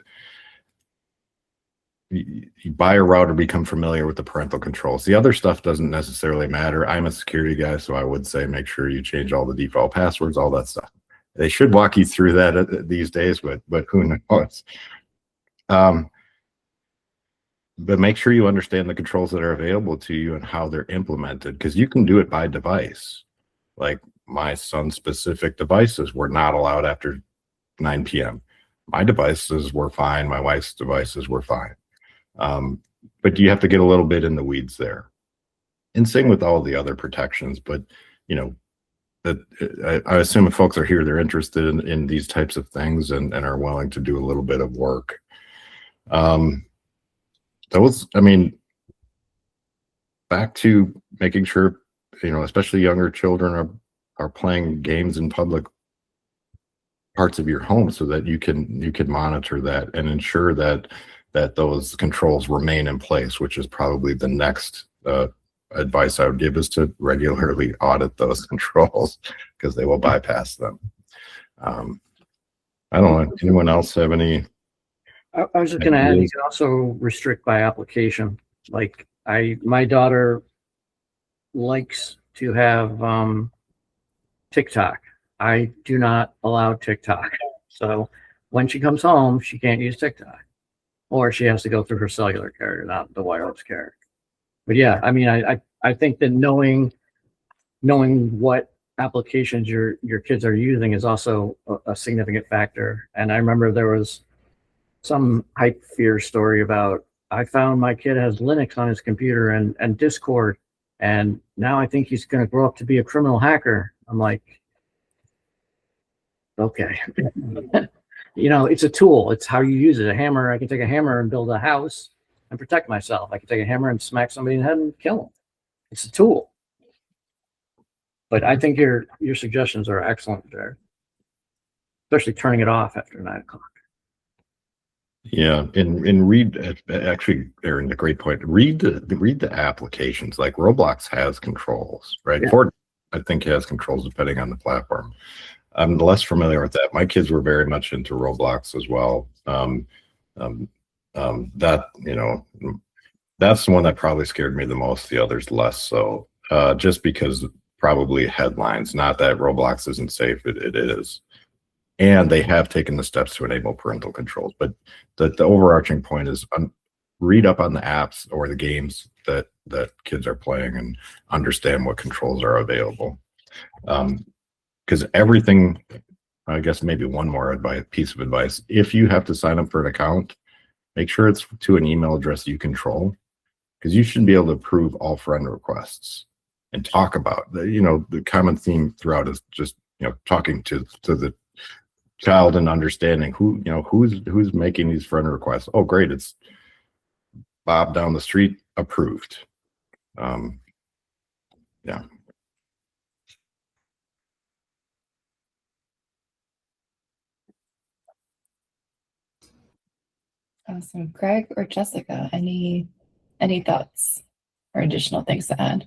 Speaker 5: You buy a router, become familiar with the parental controls. The other stuff doesn't necessarily matter. I'm a security guy, so I would say make sure you change all the default passwords, all that stuff. They should walk you through that these days, but who knows? But make sure you understand the controls that are available to you and how they're implemented, because you can do it by device. Like my son's specific devices were not allowed after 9 p.m. My devices were fine. My wife's devices were fine. But you have to get a little bit in the weeds there, and same with all the other protections. But I assume if folks are here, they're interested in these types of things and are willing to do a little bit of work. Back to making sure, especially younger children are playing games in public parts of your home, so that you can monitor that and ensure that those controls remain in place, which is probably the next advice I would give, is to regularly audit those controls, because they will bypass them. I don't know. Anyone else have any?
Speaker 3: I was just going to add, you can also restrict by application. Like my daughter likes to have TikTok. I do not allow TikTok. So when she comes home, she can't use TikTok, or she has to go through her cellular carrier, not the wireless carrier. But yeah, I mean, I think that knowing what applications your kids are using is also a significant factor. And I remember there was some hype fear story about, I found my kid has Linux on his computer and Discord, and now I think he's going to grow up to be a criminal hacker. I'm like, okay. It's a tool. It's how you use it. A hammer, I can take a hammer and build a house and protect myself. I can take a hammer and smack somebody in the head and kill them. It's a tool. But I think your suggestions are excellent there, especially turning it off after 9 o'clock.
Speaker 5: Yeah, and read, actually, Aaron, a great point. Read the applications. Like Roblox has controls, right? Yeah. Fortnite, I think, has controls depending on the platform. I'm less familiar with that. My kids were very much into Roblox as well. That's the one that probably scared me the most. The others less so, just because probably headlines. Not that Roblox isn't safe. It is. And they have taken the steps to enable parental controls. But the overarching point is read up on the apps or the games that kids are playing and understand what controls are available. Because everything, I guess maybe one more piece of advice: if you have to sign up for an account, make sure it's to an email address you control, because you should be able to approve all friend requests and talk about the common theme throughout is just talking to the child and understanding who's making these friend requests. Oh, great, it's Bob down the street, approved. Yeah.
Speaker 1: Awesome. Greg or Jessica, any thoughts? or additional things to add?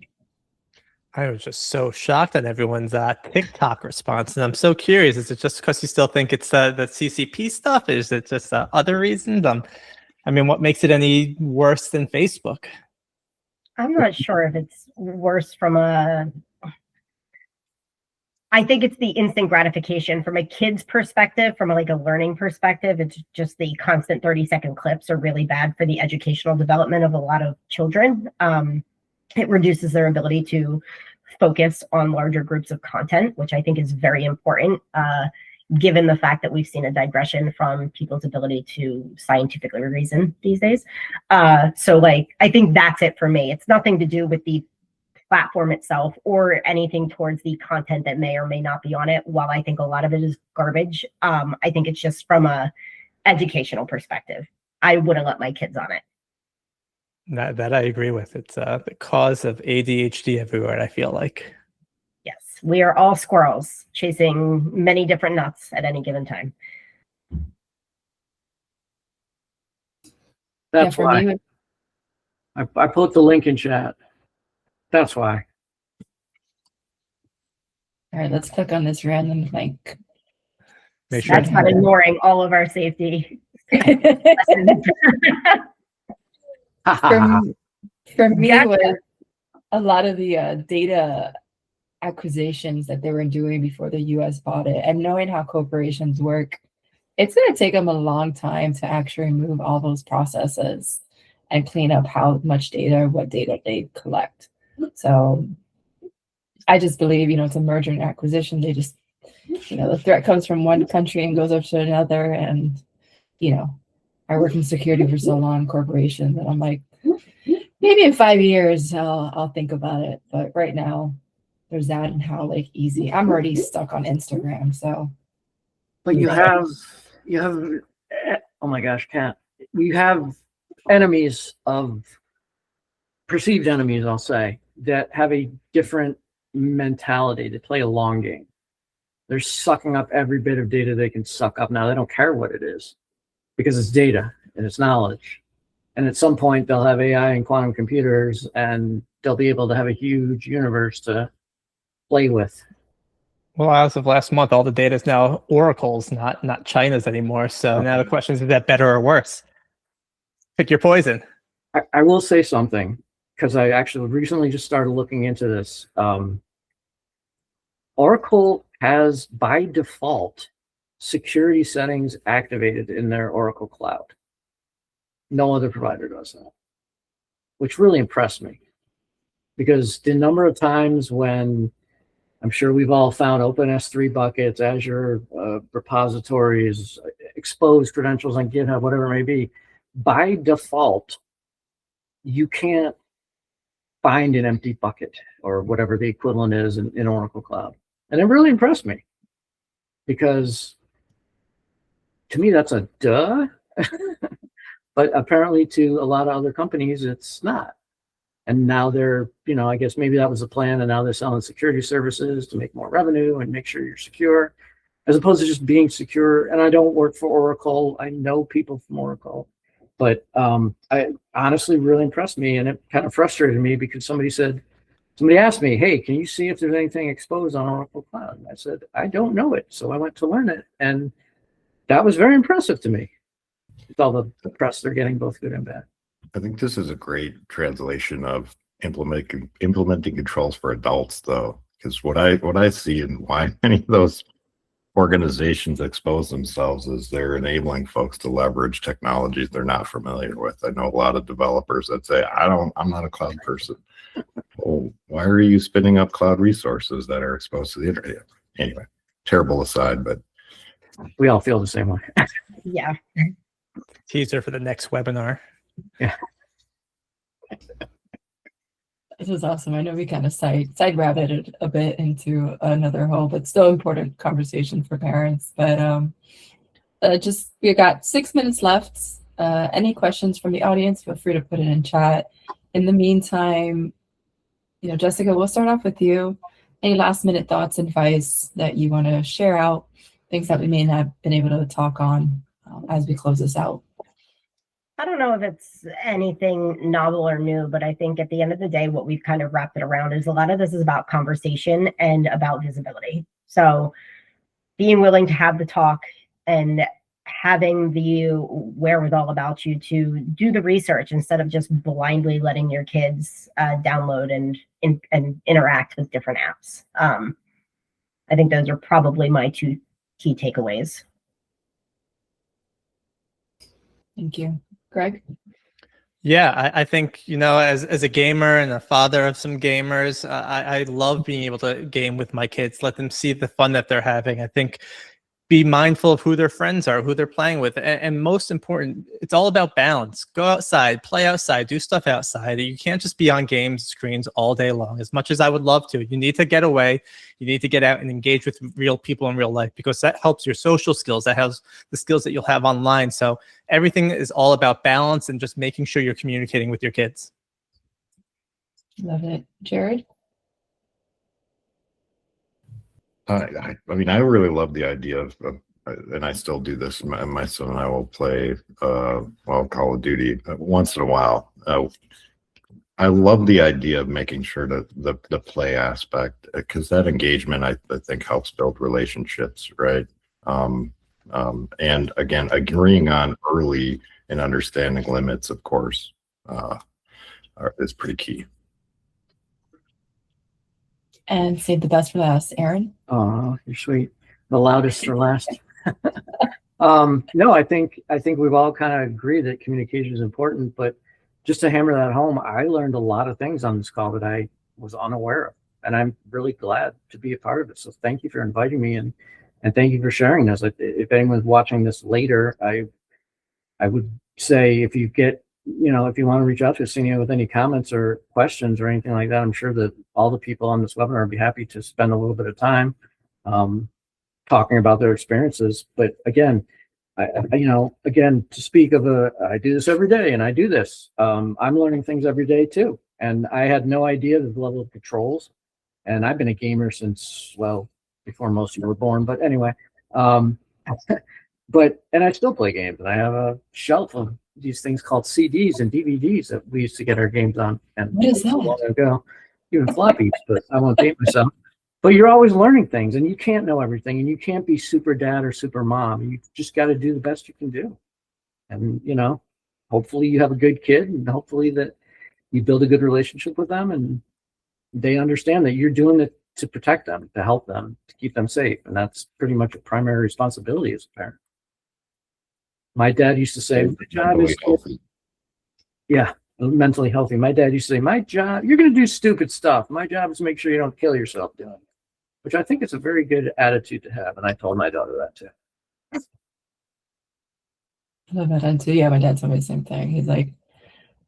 Speaker 4: I was just so shocked at everyone's TikTok response, and I'm so curious. Is it just because you still think it's the CCP stuff? Is it just other reasons? I mean, what makes it any worse than Facebook?
Speaker 2: I'm not sure if it's worse from a. I think it's the instant gratification from a kid's perspective, from a learning perspective. It's just the constant 30-second clips are really bad for the educational development of a lot of children. It reduces their ability to focus on larger groups of content, which I think is very important, given the fact that we've seen a digression from people's ability to scientifically reason these days. So I think that's it for me. It's nothing to do with the platform itself or anything towards the content that may or may not be on it. While I think a lot of it is garbage, I think it's just from a educational perspective. I wouldn't let my kids on it.
Speaker 4: That I agree with. It's the cause of ADHD everywhere, I feel like.
Speaker 2: Yes, we are all squirrels chasing many different nuts at any given time.
Speaker 3: That's
Speaker 1: for
Speaker 3: why.
Speaker 1: me,
Speaker 3: I put the link in chat. That's why.
Speaker 1: all right, let's click on this random link.
Speaker 4: Make sure
Speaker 2: That's not ignoring all of our safety.
Speaker 1: For me,
Speaker 2: Gotcha.
Speaker 1: was a lot of the data acquisitions that they were doing before the US bought it, and knowing how corporations work, it's going to take them a long time to actually remove all those processes and clean up how much data, what data they collect. So I just believe, it's a merger and acquisition. They just, the threat comes from one country and goes up to another. And, I worked in security for so long, corporations, and I'm like, maybe in 5 years I'll think about it. But right now, there's that and how easy. I'm already stuck on Instagram, so.
Speaker 3: But you have, oh my gosh, Kat, you have perceived enemies, I'll say, that have a different mentality. They play a long game. They're sucking up every bit of data they can suck up. Now, they don't care what it is because it's data and it's knowledge. And at some point, they'll have AI and quantum computers, and they'll be able to have a huge universe to play with.
Speaker 4: Well, as of last month, all the data is now Oracle's, not China's anymore. So now the question is that better or worse? Pick your poison.
Speaker 3: I will say something, because I actually recently just started looking into this. Oracle has, by default, security settings activated in their Oracle Cloud. No other provider does that, which really impressed me, because the number of times when I'm sure we've all found Open S3 buckets, Azure repositories, exposed credentials on GitHub, whatever it may be, by default, you can't find an empty bucket or whatever the equivalent is in Oracle Cloud. And it really impressed me, because to me, that's a duh. But apparently to a lot of other companies, it's not. And now they're, I guess maybe that was the plan, and now they're selling security services to make more revenue and make sure you're secure, as opposed to just being secure. And I don't work for Oracle. I know people from Oracle. But I honestly really impressed me, and it kind of frustrated me, because somebody asked me, hey, can you see if there's anything exposed on Oracle Cloud? And I said, I don't know it. So I went to learn it. And that was very impressive to me. With all the press they're getting, both good and bad.
Speaker 5: I think this is a great translation of implementing controls for adults, though, because what I see and why many of those organizations expose themselves is they're enabling folks to leverage technologies they're not familiar with. I know a lot of developers that say, I'm not a cloud person. Well, why are you spinning up cloud resources that are exposed to the internet? Anyway, terrible aside, but
Speaker 3: we all feel the same way.
Speaker 2: Yeah.
Speaker 4: Teaser for the next webinar.
Speaker 3: Yeah.
Speaker 1: This is awesome. I know we kind of side rabbited a bit into another whole, but still important conversation for parents. But we got 6 minutes left. Any questions from the audience, feel free to put it in chat. In the meantime, Jessica, we'll start off with you. Any last minute thoughts, advice that you want to share out, things that we may not have been able to talk on as we close this out?
Speaker 2: I don't know if it's anything novel or new, but I think at the end of the day, what we've kind of wrapped it around is a lot of this is about conversation and about visibility. So being willing to have the talk and having the wherewithal about you to do the research instead of just blindly letting your kids download and interact with different apps. I think those are probably my two key takeaways.
Speaker 1: Thank you. Greg?
Speaker 4: Yeah, I think, as a gamer and a father of some gamers, I love being able to game with my kids, let them see the fun that they're having. I think be mindful of who their friends are, who they're playing with. And most important, it's all about balance. Go outside, play outside, do stuff outside. You can't just be on games screens all day long, as much as I would love to. You need to get away. You need to get out and engage with real people in real life, because that helps your social skills. That has the skills that you'll have online. So everything is all about balance and just making sure you're communicating with your kids.
Speaker 1: Love it. Jared?
Speaker 5: I mean, I really love the idea of and I still do this. My son and I will play, Call of Duty once in a while. I love the idea of making sure that the play aspect, because that engagement, I think, helps build relationships, right? And again, agreeing on early and understanding limits, of course, is pretty key.
Speaker 1: And save the best for last. Aaron?
Speaker 3: Oh, you're sweet. The loudest for last. No, I think we've all kind of agreed that communication is important, but just to hammer that home, I learned a lot of things on this call that I was unaware of, and I'm really glad to be a part of it. So thank you for inviting me, and thank you for sharing this. If anyone's watching this later, I would say if you get, if you want to reach out to us, with any comments or questions or anything like that, I'm sure that all the people on this webinar would be happy to spend a little bit of time talking about their experiences. But again, again, to speak of I do this every day and I do this. I'm learning things every day too. And I had no idea the level of controls. And I've been a gamer since, well, before most of you were born. But anyway, and I still play games. And I have a shelf of these things called CDs and DVDs that we used to get our games on. And
Speaker 1: What is that?
Speaker 3: a while ago, even floppies, but I won't date myself. But you're always learning things, and you can't know everything, and you can't be super dad or super mom. You just got to do the best you can do. And, hopefully you have a good kid, and hopefully that you build a good relationship with them, and they understand that you're doing it to protect them, to help them, to keep them safe. And that's pretty much a primary responsibility as a parent. My dad used to say, my job is healthy. Yeah, mentally healthy. My dad used to say, my job, you're going to do stupid stuff. My job is to make sure you don't kill yourself doing it. Which I think is a very good attitude to have. And I told my daughter that too.
Speaker 1: I love my dad too. Yeah, my dad told me the same thing. He's like,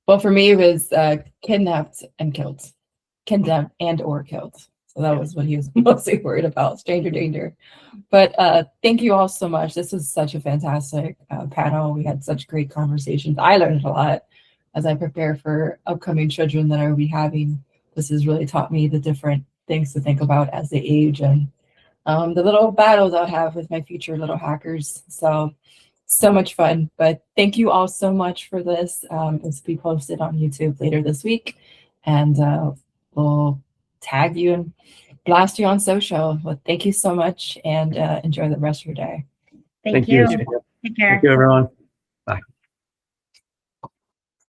Speaker 1: well, for me, it was kidnapped and killed. Kidnapped and or killed. So that was what he was mostly worried about, stranger danger. But thank you all so much. This was such a fantastic panel. We had such great conversations. I learned a lot as I prepare for upcoming children that I will be having. This has really taught me the different things to think about as they age, and the little battles I'll have with my future little hackers. So much fun. But thank you all so much for this. This will be posted on YouTube later this week, and we'll tag you and blast you on social. Well, thank you so much, and enjoy the rest of your day.
Speaker 2: Thank you. Take care.
Speaker 3: Thank you, everyone. Bye.